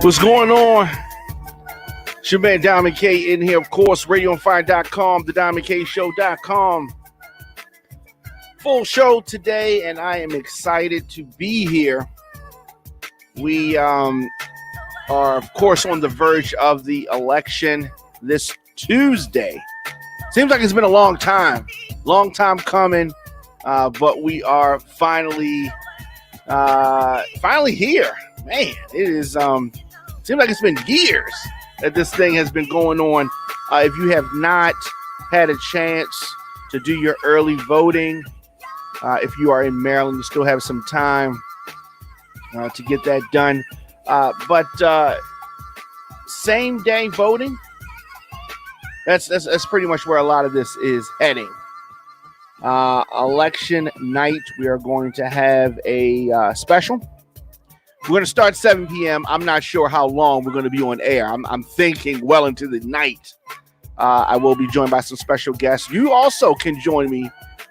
What's going on? It's your man Diamond K in here, of course, radioonfire.com, thediamondkshow.com. Full show today, and I am excited to be here. We are, of course, on the verge of the election this Tuesday. Seems like it's been a long time coming, but we are finally here. Man, it is seems like it's been years that this thing has been going on. If you have not had a chance to do your early voting, if you are in Maryland, you still have some time to get that done. But same day voting, that's pretty much where a lot of this is heading. Election night, we are going to have a special. We're going to start 7 p.m. I'm not sure how long we're going to be on air. I'm thinking well into the night. I will be joined by some special guests. You also can join me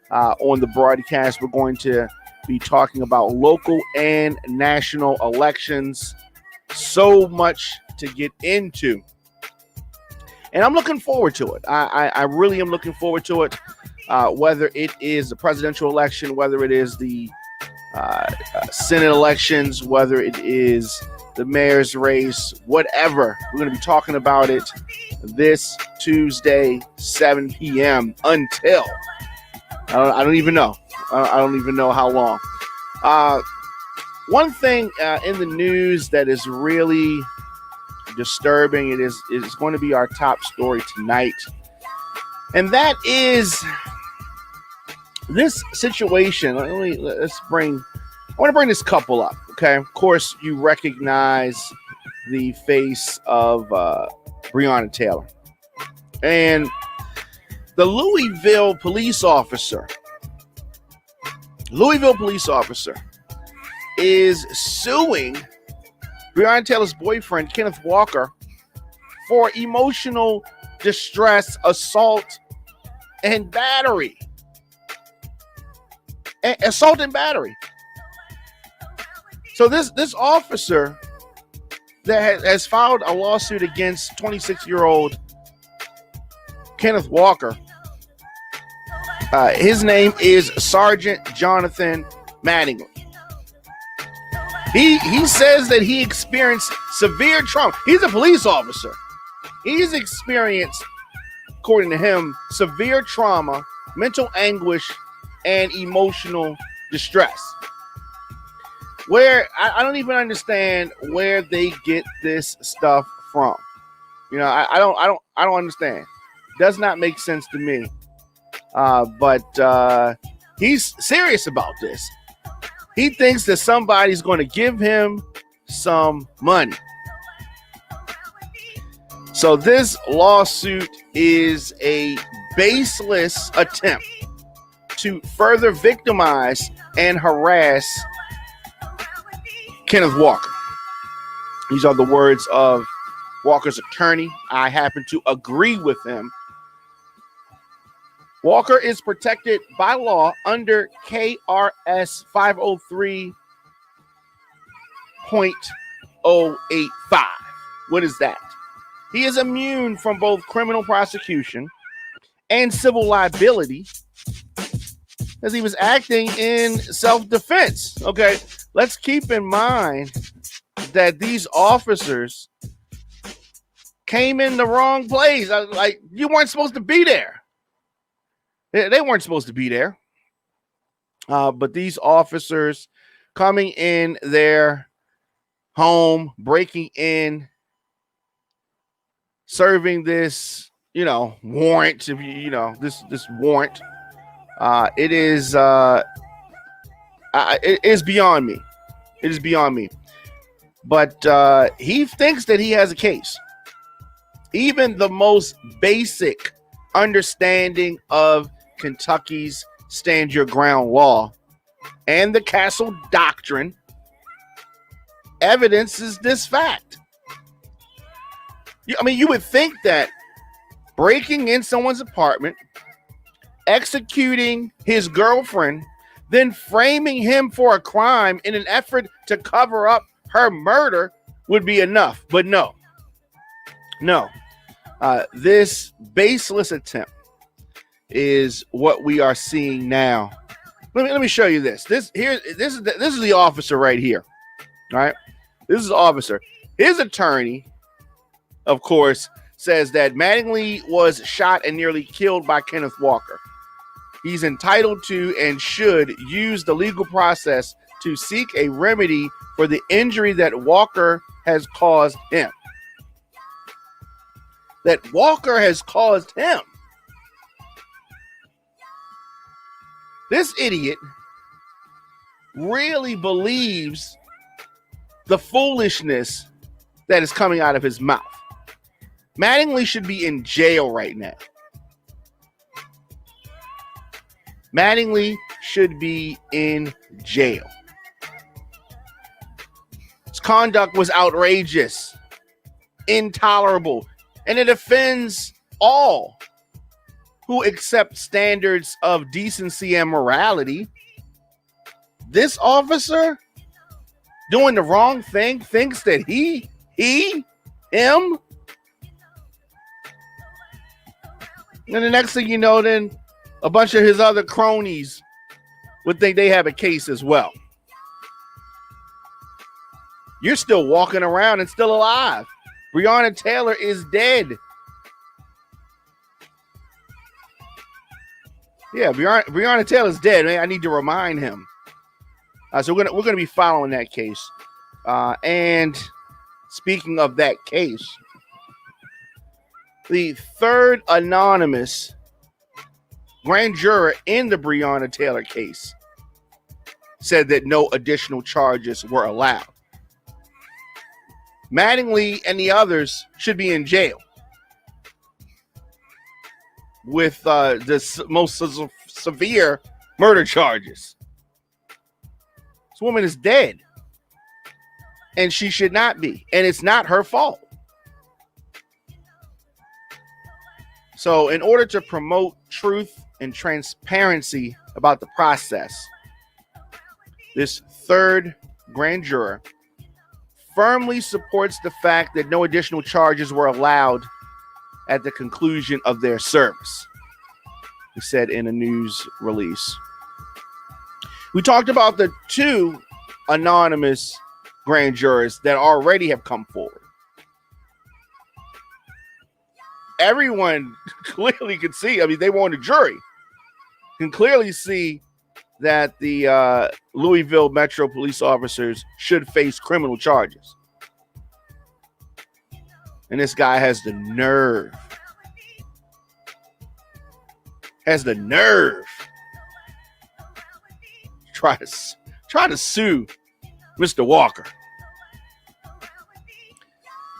on the broadcast. We're going to be talking about local and national elections. So much to get into. And I'm looking forward to it. I really am looking forward to it. Whether it is the presidential election, whether it is the Senate elections, whether it is the mayor's race, whatever. We're going to be talking about it this Tuesday, 7 p.m. until I don't even know. I don't even know how long. One thing in the news that is really disturbing, it is going to be our top story tonight, and that is this situation. I want to bring this couple up, okay? Of course, you recognize the face of Breonna Taylor. And the Louisville police officer is suing Breonna Taylor's boyfriend, Kenneth Walker, for emotional distress, assault, and battery. Assault and battery. So this officer that has filed a lawsuit against 26-year-old Kenneth Walker, his name is Sergeant Jonathan Mattingly. He says that he experienced severe trauma. He's a police officer. He's experienced, according to him, severe trauma, mental anguish, and emotional distress. Where I don't even understand where they get this stuff from. You know, I don't understand. Does not make sense to me. But he's serious about this. He thinks that somebody's going to give him some money. So this lawsuit is a baseless attempt to further victimize and harass Kenneth Walker. These are the words of Walker's attorney. I happen to agree with him. Walker is protected by law under KRS 503.085. What is that? He is immune from both criminal prosecution and civil liability as he was acting in self-defense. Okay, let's keep in mind that these officers came in the wrong place. Like, you weren't supposed to be there. They weren't supposed to be there. But these officers coming in their home, breaking in, serving this, warrant, this warrant. It is beyond me. It is beyond me. But he thinks that he has a case. Even the most basic understanding of Kentucky's stand your ground law and the Castle Doctrine evidences this fact. You would think that breaking in someone's apartment, executing his girlfriend, then framing him for a crime in an effort to cover up her murder would be enough. But no. This baseless attempt is what we are seeing now. Let me show you this. This is the officer right here. All right. This is the officer. His attorney, of course, says that Mattingly was shot and nearly killed by Kenneth Walker. He's entitled to and should use the legal process to seek a remedy for the injury that Walker has caused him. That Walker has caused him. This idiot really believes the foolishness that is coming out of his mouth. Mattingly should be in jail right now. Mattingly should be in jail. His conduct was outrageous, intolerable, and it offends all who accept standards of decency and morality. This officer doing the wrong thing thinks that him. And the next thing you know, then a bunch of his other cronies would think they have a case as well. You're still walking around and still alive. Breonna Taylor is dead. Yeah, Breonna Taylor's dead. Man, I need to remind him. So we're gonna be following that case. And speaking of that case, the third anonymous grand juror in the Breonna Taylor case said that no additional charges were allowed. Mattingly and the others should be in jail with the most severe murder charges. This woman is dead, and she should not be, and it's not her fault. So in order to promote truth and transparency about the process, this third grand juror firmly supports the fact that no additional charges were allowed at the conclusion of their service, he said in a news release. We talked about the two anonymous grand jurors that already have come forward. Everyone clearly could see, they were on the jury, can clearly see that the Louisville Metro police officers should face criminal charges. And this guy has the nerve. Try to sue Mr. Walker.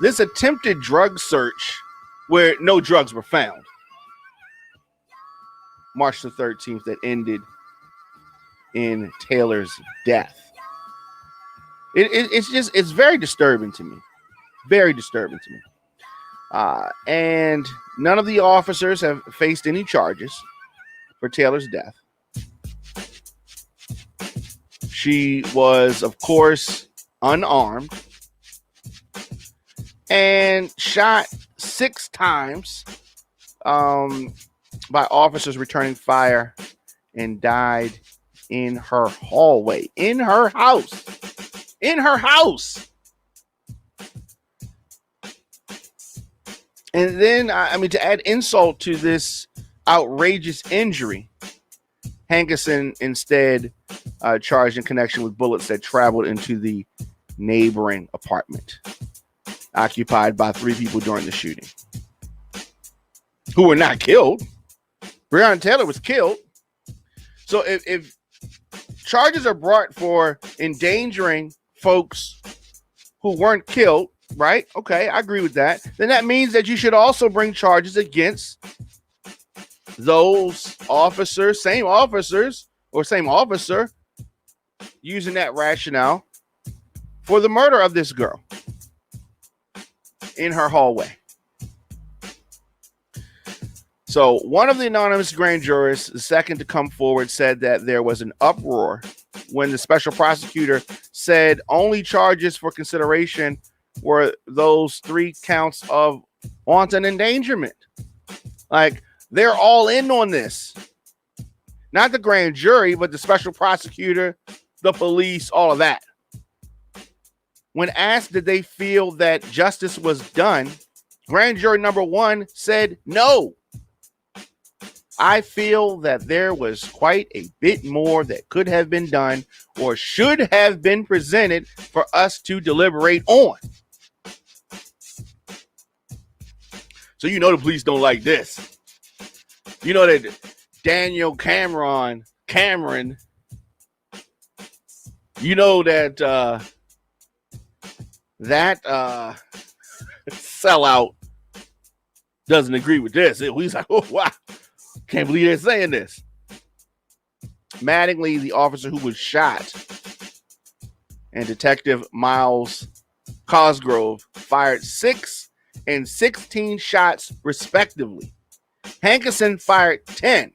This attempted drug search where no drugs were found, March the 13th, that ended in Taylor's death. It's very disturbing to me. Very disturbing to me. And none of the officers have faced any charges for Taylor's death. She was, of course, unarmed and shot 6 times by officers returning fire and died in her hallway, in her house. And then, to add insult to this outrageous injury, Hankerson instead charged in connection with bullets that traveled into the neighboring apartment occupied by 3 people during the shooting, who were not killed. Breonna Taylor was killed. So if charges are brought for endangering folks who weren't killed, right? Okay, I agree with that. Then that means that you should also bring charges against those officers, same officer, using that rationale for the murder of this girl in her hallway. So one of the anonymous grand jurors, the second to come forward, said that there was an uproar when the special prosecutor said only charges for consideration were those 3 counts of wanton endangerment. Like, they're all in on this. Not the grand jury, but the special prosecutor, the police, all of that. When asked did they feel that justice was done, grand jury number 1 said no. I feel that there was quite a bit more that could have been done or should have been presented for us to deliberate on. So you know the police don't like this. You know that Daniel Cameron, you know that sellout doesn't agree with this. He's like, oh, wow. Can't believe they're saying this. Mattingly, the officer who was shot, and Detective Miles Cosgrove fired 6 and 16 shots respectively. Hankerson fired 10.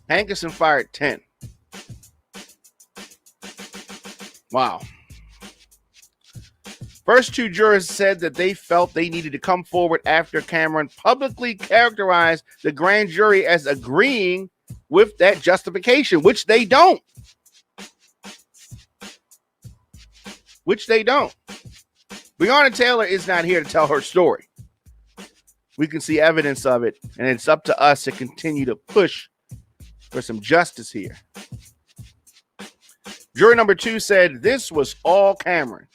Hankerson fired 10. Wow. First 2 jurors said that they felt they needed to come forward after Cameron publicly characterized the grand jury as agreeing with that justification, which they don't. Breonna Taylor is not here to tell her story. We can see evidence of it, and it's up to us to continue to push for some justice here. Jury number 2 said this was all Cameron.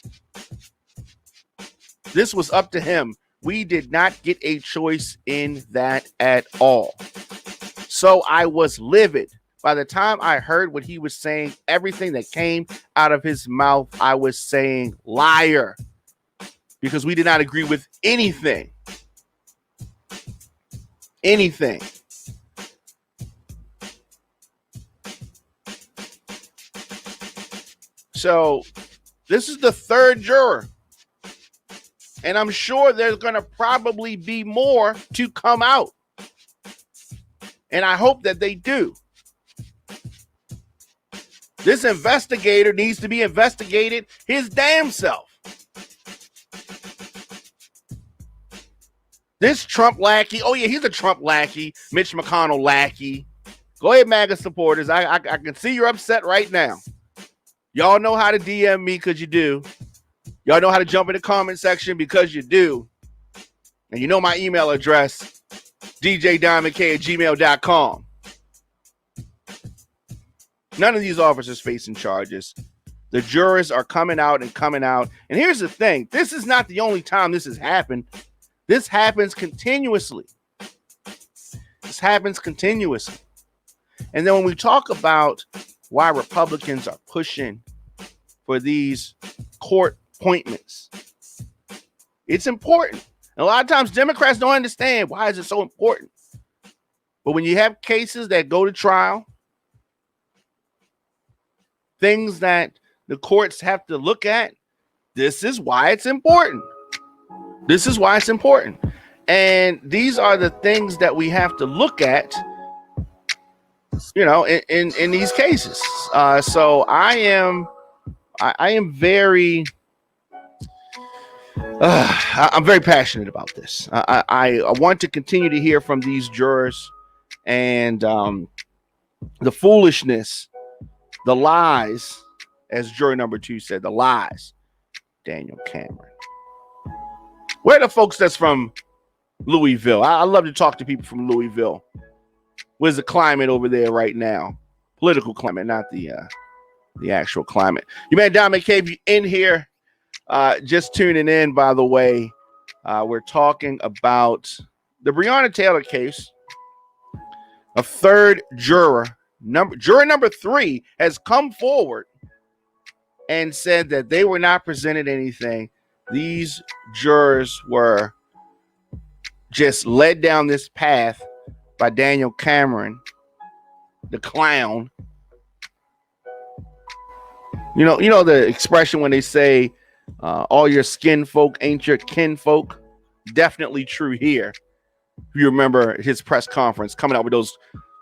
This was up to him. We did not get a choice in that at all. So I was livid. By the time I heard what he was saying, everything that came out of his mouth, I was saying liar. Because we did not agree with anything. Anything. So this is the 3rd juror. And I'm sure there's going to probably be more to come out. And I hope that they do. This investigator needs to be investigated his damn self. This Trump lackey. Oh, yeah, he's a Trump lackey. Mitch McConnell lackey. Go ahead, MAGA supporters. I can see you're upset right now. Y'all know how to DM me because you do. Y'all know how to jump in the comment section because you do. And you know my email address, djdiamondk@gmail.com. None of these officers facing charges. The jurors are coming out. And here's the thing. This is not the only time this has happened. This happens continuously. And then when we talk about why Republicans are pushing for these court appointments, it's important. And a lot of times Democrats don't understand why is it so important. But when you have cases that go to trial, things that the courts have to look at, this is why it's important. And these are the things that we have to look at, you know, in these cases. So I am very I'm very passionate about this. I want to continue to hear from these jurors and the foolishness, the lies, as jury number 2 said, the lies. Daniel Cameron. Where are the folks that's from Louisville? I love to talk to people from Louisville. Where's the climate over there right now? Political climate, not the actual climate. You man, Dominic Cave in here. Just tuning in, by the way. We're talking about the Breonna Taylor case. A 3rd juror, juror number 3, has come forward and said that they were not presented anything. These jurors were just led down this path by Daniel Cameron, the clown. You know the expression when they say, all your skin folk ain't your kin folk. Definitely true here. If you remember his press conference coming out with those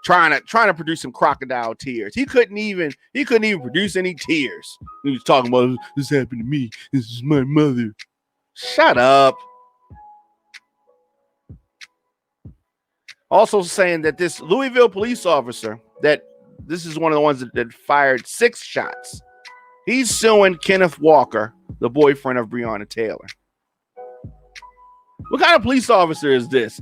trying to produce some crocodile tears. He couldn't even produce any tears. He was talking about, this happened to me. This is my mother. Shut up. Also saying that this Louisville police officer, that this is one of the ones that fired 6 shots. He's suing Kenneth Walker, the boyfriend of Breonna Taylor. What kind of police officer is this?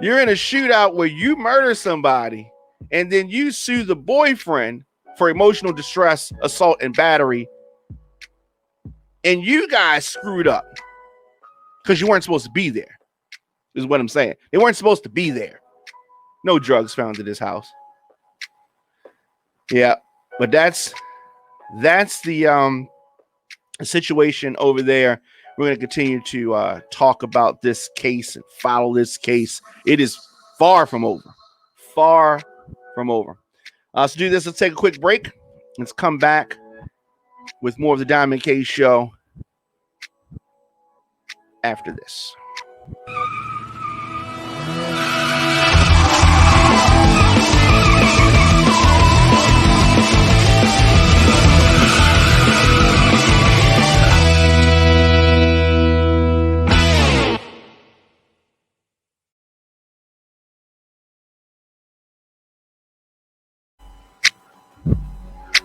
You're in a shootout where you murder somebody and then you sue the boyfriend for emotional distress, assault, and battery. And you guys screwed up because you weren't supposed to be there, is what I'm saying. They weren't supposed to be there. No drugs found in his house. Yeah, but that's the situation over there. We're going to continue to talk about this case and follow this case. It is far from over. Far from over. To do this, let's take a quick break. Let's come back with more of the Diamond K Show after this.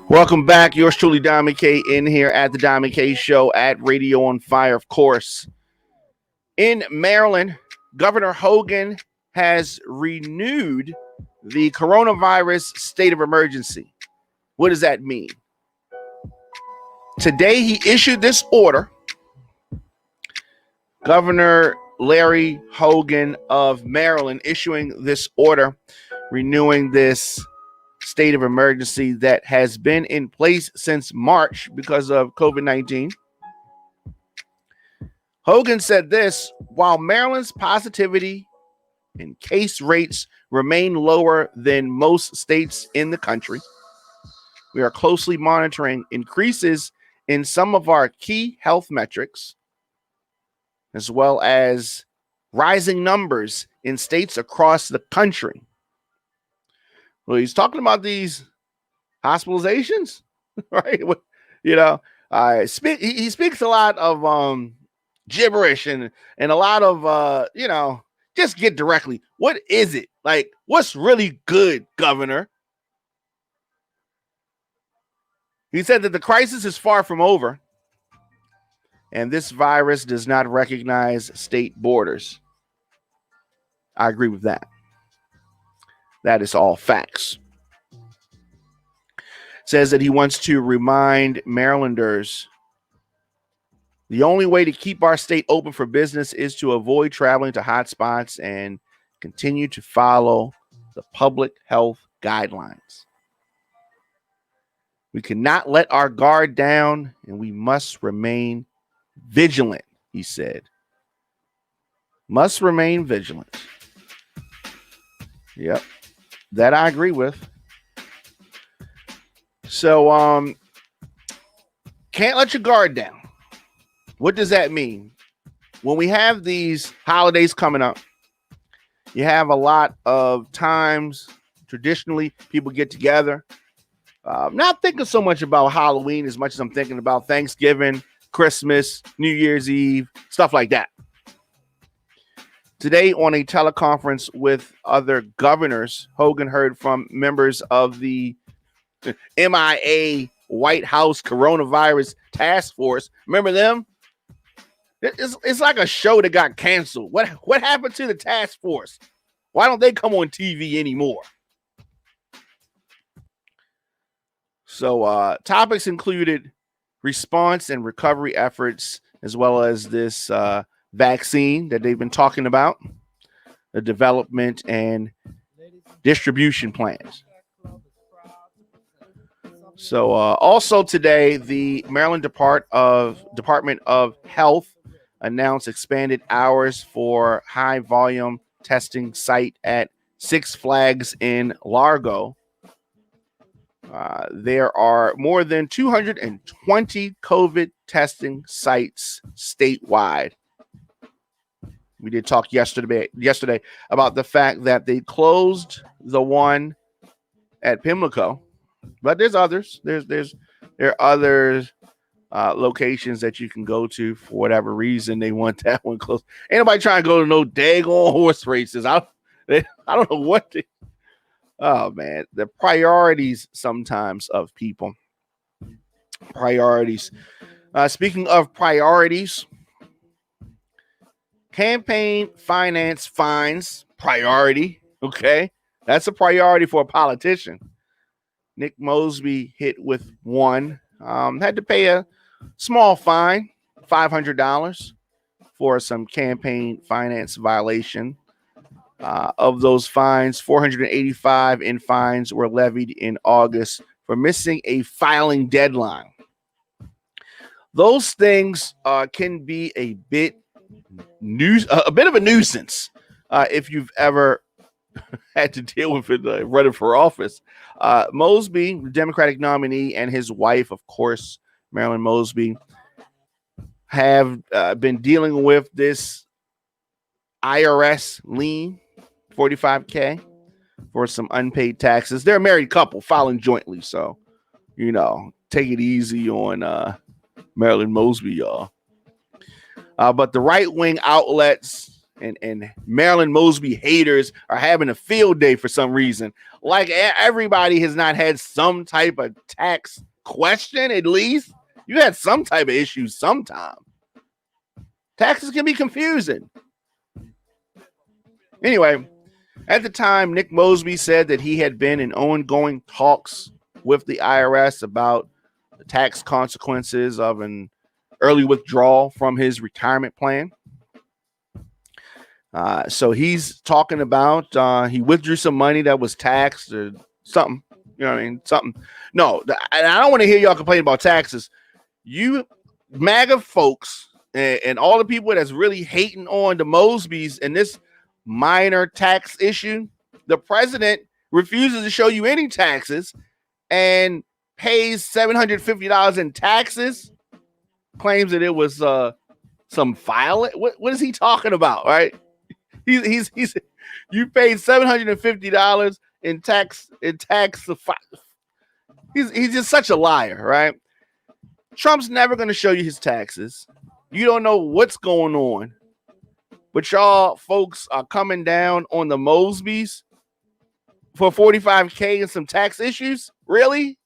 Welcome back. Yours truly, Diamond K, in here at the Diamond K Show at Radio on Fire, of course. In Maryland, Governor Hogan has renewed the coronavirus state of emergency. What does that mean? Today, he issued this order. Governor Larry Hogan of Maryland issuing this order, renewing this state of emergency that has been in place since March because of COVID-19. Hogan said this: while Maryland's positivity and case rates remain lower than most states in the country, we are closely monitoring increases in some of our key health metrics, as well as rising numbers in states across the country. Well, he's talking about these hospitalizations, right? You know, he speaks a lot of gibberish and a lot of, just get directly. What is it? Like, what's really good, Governor? He said that the crisis is far from over, and this virus does not recognize state borders. I agree with that. That is all facts. Says that he wants to remind Marylanders the only way to keep our state open for business is to avoid traveling to hotspots and continue to follow the public health guidelines. We cannot let our guard down, and we must remain vigilant, he said. Must remain vigilant. Yep. That I agree with. So, can't let your guard down. What does that mean? When we have these holidays coming up, you have a lot of times, traditionally, people get together. Not thinking so much about Halloween as much as I'm thinking about Thanksgiving, Christmas, New Year's Eve, stuff like that. Today, on a teleconference with other governors, Hogan heard from members of the MIA White House Coronavirus Task Force. Remember them? It's like a show that got canceled. What happened to the task force? Why don't they come on TV anymore? So topics included response and recovery efforts, as well as this vaccine that they've been talking about, the development and distribution plans. So also today, the Maryland Department of Health announced expanded hours for high volume testing site at Six Flags in Largo. There are more than 220 COVID testing sites statewide. We did talk yesterday about the fact that they closed the one at Pimlico, but there's others. There are other locations that you can go to for whatever reason they want that one closed. Ain't nobody trying to go to no daggone horse races. I don't know what. Oh man, the priorities sometimes of people. Priorities. Speaking of priorities, campaign finance fines priority. Okay, that's a priority for a politician. Nick Mosby hit with one. Had to pay a small fine, $500, for some campaign finance violation. Of those fines, 485 in fines were levied in August for missing a filing deadline. Those things can be a bit of a nuisance if you've ever had to deal with it running for office. Mosby, the Democratic nominee, and his wife, of course, Marilyn Mosby, have been dealing with this IRS lien, $45K, for some unpaid taxes. They're a married couple filing jointly, so take it easy on Marilyn Mosby, y'all. But the right-wing outlets and Marilyn Mosby haters are having a field day for some reason. Like everybody has not had some type of tax question, at least. You had some type of issues sometime. Taxes can be confusing. Anyway, at the time, Nick Mosby said that he had been in ongoing talks with the IRS about the tax consequences of an early withdrawal from his retirement plan. So he's talking about he withdrew some money that was taxed or something. You know what I mean? Something. No, I don't want to hear y'all complain about taxes. You MAGA folks and all the people that's really hating on the Mosbys and this minor tax issue, the president refuses to show you any taxes and pays $750 in taxes, claims that it was some file. What is he talking about, right? He's you paid $750 in tax. He's just such a liar, right? Trump's never going to show you his taxes. You don't know what's going on. But y'all folks are coming down on the Mosbys for $45K and some tax issues? Really?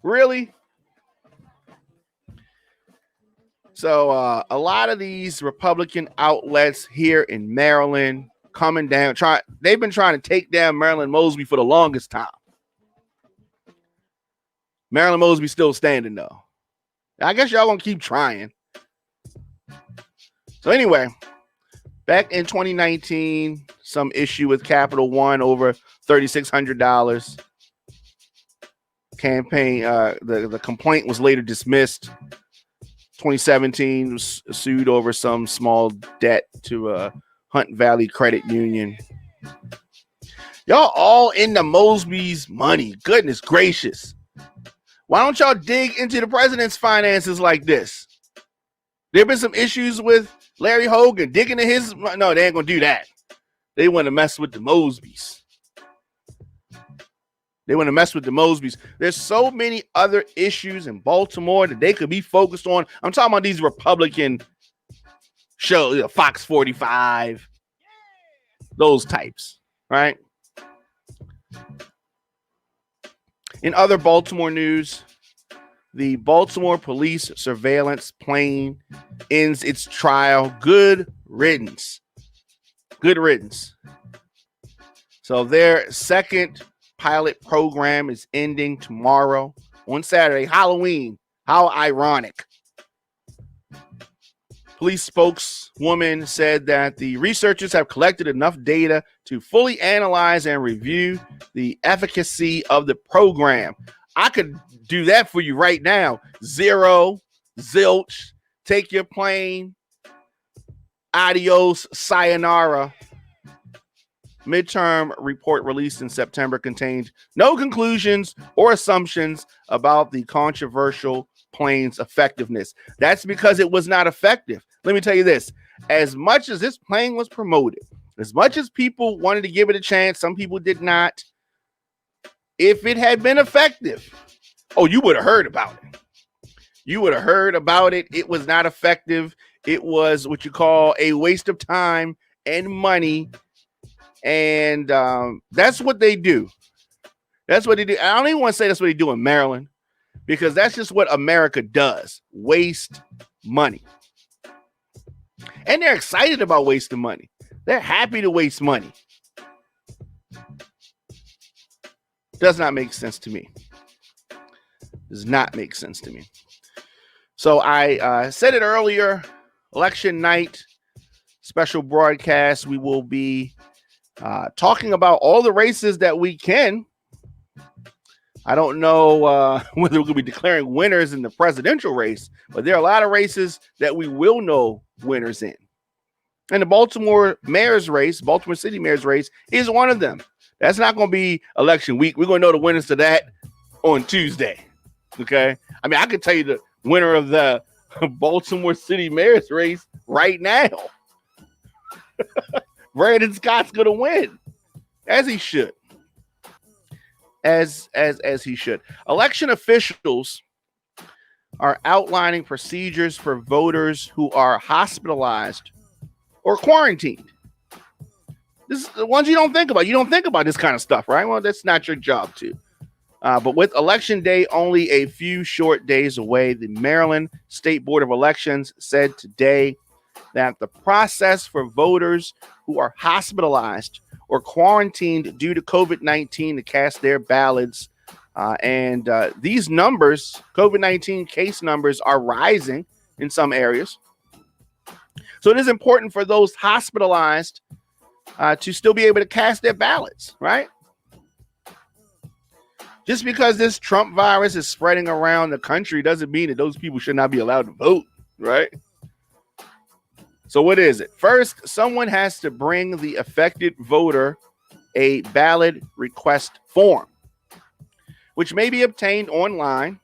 Really? So a lot of these Republican outlets here in Maryland coming down, they've been trying to take down Marilyn Mosby for the longest time. Marilyn Mosby still standing though. I guess y'all gonna keep trying. So anyway, back in 2019, some issue with Capital One over $3,600. Campaign, the complaint was later dismissed. 2017 was sued over some small debt to Hunt Valley Credit Union. Y'all all in the Mosby's money. Goodness gracious. Why don't y'all dig into the president's finances like this? There have been some issues with Larry Hogan digging in his. No, they ain't going to do that. They want to mess with the Mosbys. There's so many other issues in Baltimore that they could be focused on. I'm talking about these Republican shows, Fox 45, those types, right? In other Baltimore news, the Baltimore police surveillance plane ends its trial. Good riddance. So their second pilot program is ending tomorrow on Saturday, Halloween. How ironic. Police spokeswoman said that the researchers have collected enough data to fully analyze and review the efficacy of the program. I could do that for you right now. Zero, zilch, take your plane, adios, sayonara. Midterm report released in September contained no conclusions or assumptions about the controversial plane's effectiveness. That's because it was not effective. let me tell you this. As much as this plane was promoted, as much as people wanted to give it a chance, some people did not. If it had been effective, oh, you would have heard about it. You would have heard about it. It was not effective. It was what you call a waste of time and money. And that's what they do. That's what they do. I don't even want to say that's what they do in Maryland, because that's just what America does. Waste money. And they're excited about wasting money. They're happy to waste money. Does not make sense to me. Does not make sense to me. So I said it earlier, election night, special broadcast. We will be talking about all the races that we can. I don't know whether we're going to be declaring winners in the presidential race, but there are a lot of races that we will know winners in. And the Baltimore mayor's race, Baltimore City mayor's race, is one of them. That's not going to be election week. We're going to know the winners to that on Tuesday. Okay? I mean, I can tell you the winner of the Baltimore City mayor's race right now. Brandon Scott's going to win, as he should. As he should. Election officials are outlining procedures for voters who are hospitalized or quarantined. This is the ones you don't think about. You don't think about this kind of stuff, right? Well, that's not your job to. But with Election Day only a few short days away, the Maryland State Board of Elections said today that the process for voters who are hospitalized or quarantined due to COVID-19 to cast their ballots. And these numbers, COVID-19 case numbers, are rising in some areas. So it is important for those hospitalized to still be able to cast their ballots, right? Just because this Trump virus is spreading around the country doesn't mean that those people should not be allowed to vote, right? So what is it? First, someone has to bring the affected voter a ballot request form, which may be obtained online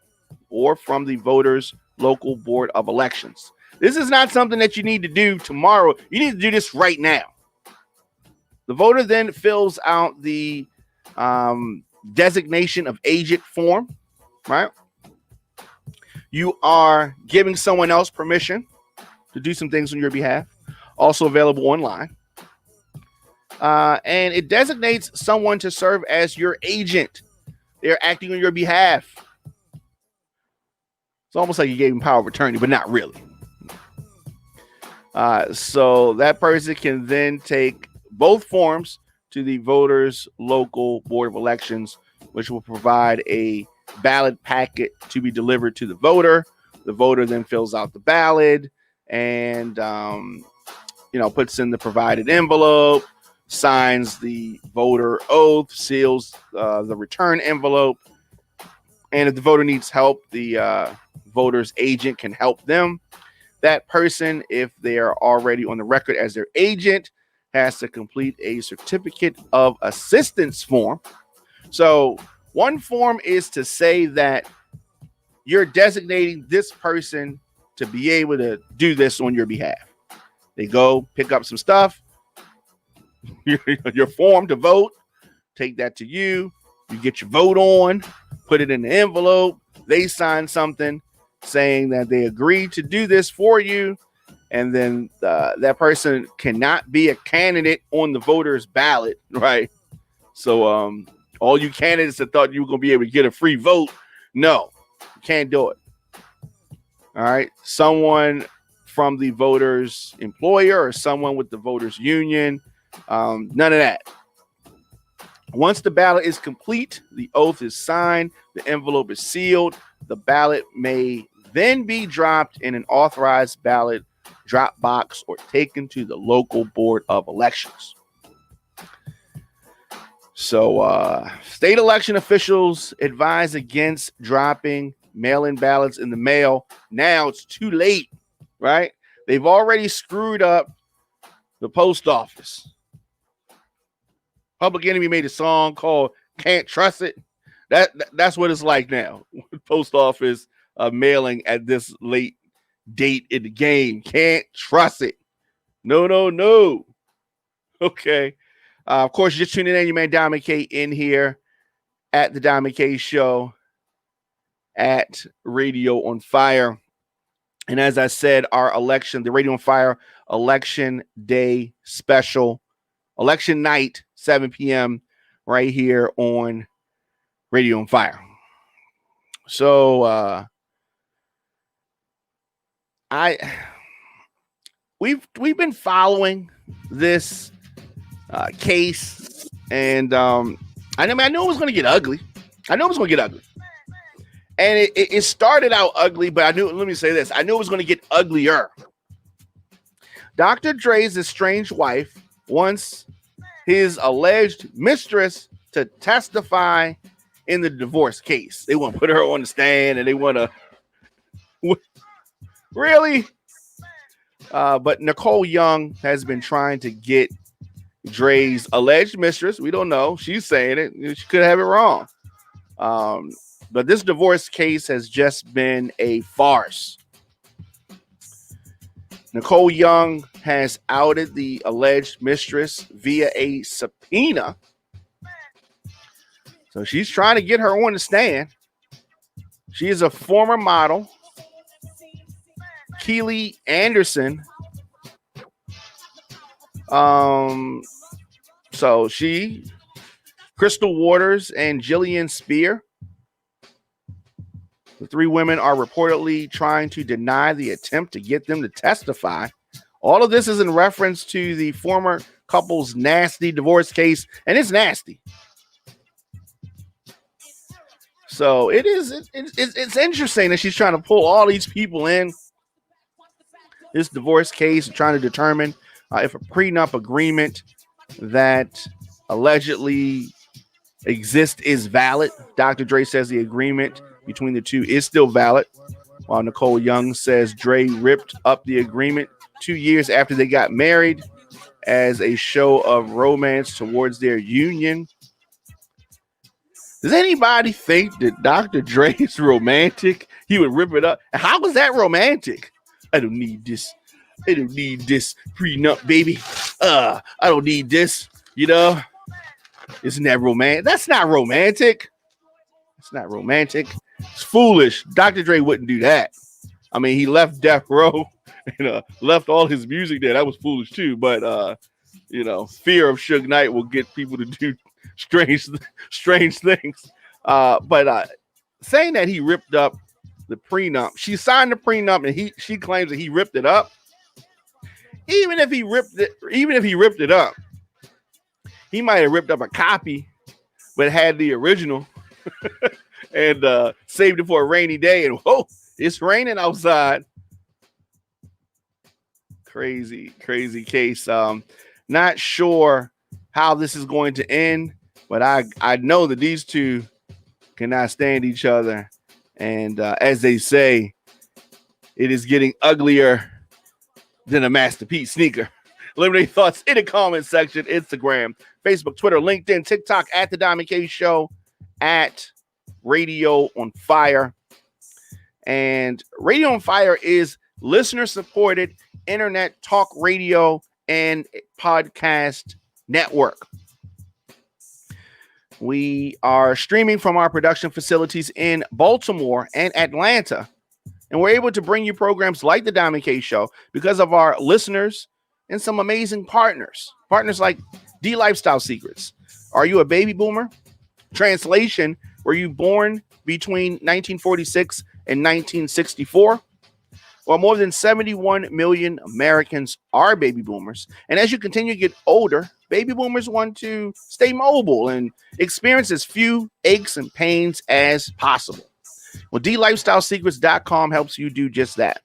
or from the voter's local board of elections. This is not something that you need to do tomorrow. You need to do this right now. The voter then fills out the designation of agent form, right? You are giving someone else permission to do some things on your behalf, also available online. And it designates someone to serve as your agent. They're acting on your behalf. It's almost like you gave them power of attorney, but not really. So that person can then take both forms to the voter's local board of elections, which will provide a ballot packet to be delivered to the voter. The voter then fills out the ballot and, puts in the provided envelope, signs the voter oath, seals the return envelope. And if the voter needs help, the voter's agent can help them. That person, if they are already on the record as their agent, has to complete a certificate of assistance form. So one form is to say that you're designating this person to be able to do this on your behalf. They go pick up some stuff, your form to vote, take that to you. You get your vote on, put it in the envelope. They sign something saying that they agreed to do this for you. And then that person cannot be a candidate on the voter's ballot, right? So all you candidates that thought you were going to be able to get a free vote, no, you can't do it. All right. Someone from the voter's employer or someone with the voter's union, none of that. Once the ballot is complete, the oath is signed, the envelope is sealed, the ballot may then be dropped in an authorized ballot drop box or taken to the local board of elections. So state election officials advise against dropping mail-in ballots in the mail. Now it's too late, right? They've already screwed up the post office. Public Enemy made a song called Can't Trust It. That's what it's like now. Post office mailing at this late date in the game. Can't trust it. No. Okay. Of course, just tuning in, your man Diamond K in here at the Diamond K Show at Radio on Fire. And as I said, our election, the Radio on Fire Election Day special, election night, 7 p.m. right here on Radio on Fire. So we've been following this case, and I knew it was going to get ugly. And it started out ugly, but let me say this, I knew it was going to get uglier. Dr. Dre's estranged wife wants his alleged mistress to testify in the divorce case. They want to put her on the stand, and they want to really. But Nicole Young has been trying to get Dre's alleged mistress. We don't know. She's saying it. She could have it wrong. But this divorce case has just been a farce. Nicole Young has outed the alleged mistress via a subpoena. So she's trying to get her on the stand. She is a former model, Keely Anderson. So she, Crystal Waters, and Jillian Spear. The three women are reportedly trying to deny the attempt to get them to testify. All of this is in reference to the former couple's nasty divorce case, and it's nasty. So it's interesting that she's trying to pull all these people in this divorce case and trying to determine if a prenup agreement that allegedly exists is valid. Dr. Dre says the agreement between the two is still valid, while Nicole Young says Dre ripped up the agreement 2 years after they got married as a show of romance towards their union. Does anybody think that Dr. Dre is romantic? He would rip it up. And how was that romantic? I don't need this. I don't need this prenup, baby. I don't need this. You know, isn't that romantic? That's not romantic. It's not romantic. It's foolish. Dr. Dre wouldn't do that. I mean, he left Death Row and left all his music there. That was foolish too. But fear of Suge Knight will get people to do strange things. But saying that he ripped up the prenup, she signed the prenup, and she claims that he ripped it up. Even if he ripped it up, he might have ripped up a copy, but had the original and saved it for a rainy day. And whoa, it's raining outside. Crazy case. Not sure how this is going to end, but I know that these two cannot stand each other. And as they say, it is getting uglier than a masterpiece sneaker. Let me know your thoughts in the comment section. Instagram, Facebook, Twitter, LinkedIn, TikTok at The Diamond K Show, at Radio on Fire. And Radio on Fire is listener-supported internet talk radio and podcast network. We are streaming from our production facilities in Baltimore and Atlanta. And we're able to bring you programs like The Diamond K Show because of our listeners and some amazing partners. Partners like D Lifestyle Secrets. Are you a baby boomer? Translation, were you born between 1946 and 1964? Well, more than 71 million Americans are baby boomers. And as you continue to get older, baby boomers want to stay mobile and experience as few aches and pains as possible. Well, DLifestyleSecrets.com helps you do just that.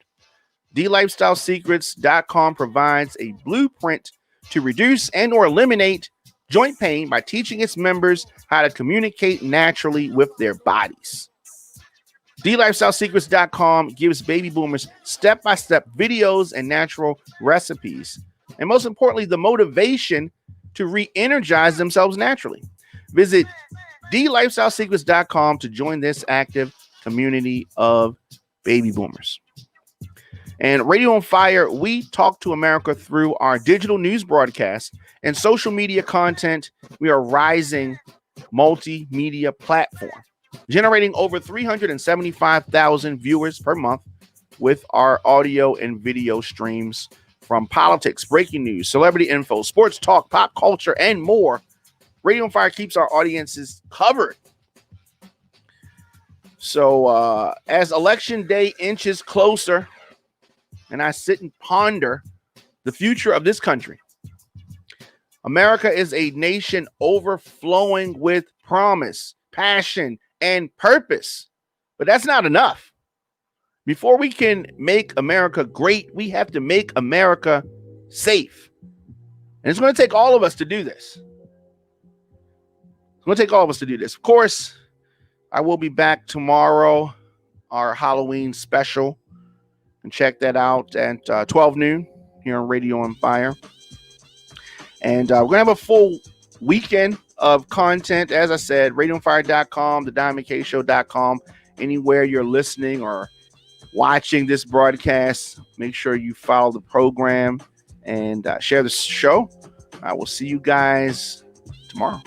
DLifestyleSecrets.com provides a blueprint to reduce and or eliminate joint pain by teaching its members how to communicate naturally with their bodies. DLifestyleSecrets.com gives baby boomers step-by-step videos and natural recipes. And most importantly, the motivation to re-energize themselves naturally. Visit DLifestyleSecrets.com to join this active community of baby boomers. And Radio on Fire, we talk to America through our digital news broadcast and social media content. We are rising multimedia platform, generating over 375,000 viewers per month with our audio and video streams from politics, breaking news, celebrity info, sports talk, pop culture, and more. Radio on Fire keeps our audiences covered. So as election day inches closer, and I sit and ponder the future of this country, America is a nation overflowing with promise, passion, and purpose. But that's not enough. Before we can make America great, we have to make America safe. And it's going to take all of us to do this. Of course, I will be back tomorrow, our Halloween special. And check that out at 12 noon here on Radio on Fire. And we're going to have a full weekend of content. As I said, radioonfire.com, thediamondkshow.com. Anywhere you're listening or watching this broadcast, make sure you follow the program and share the show. I will see you guys tomorrow.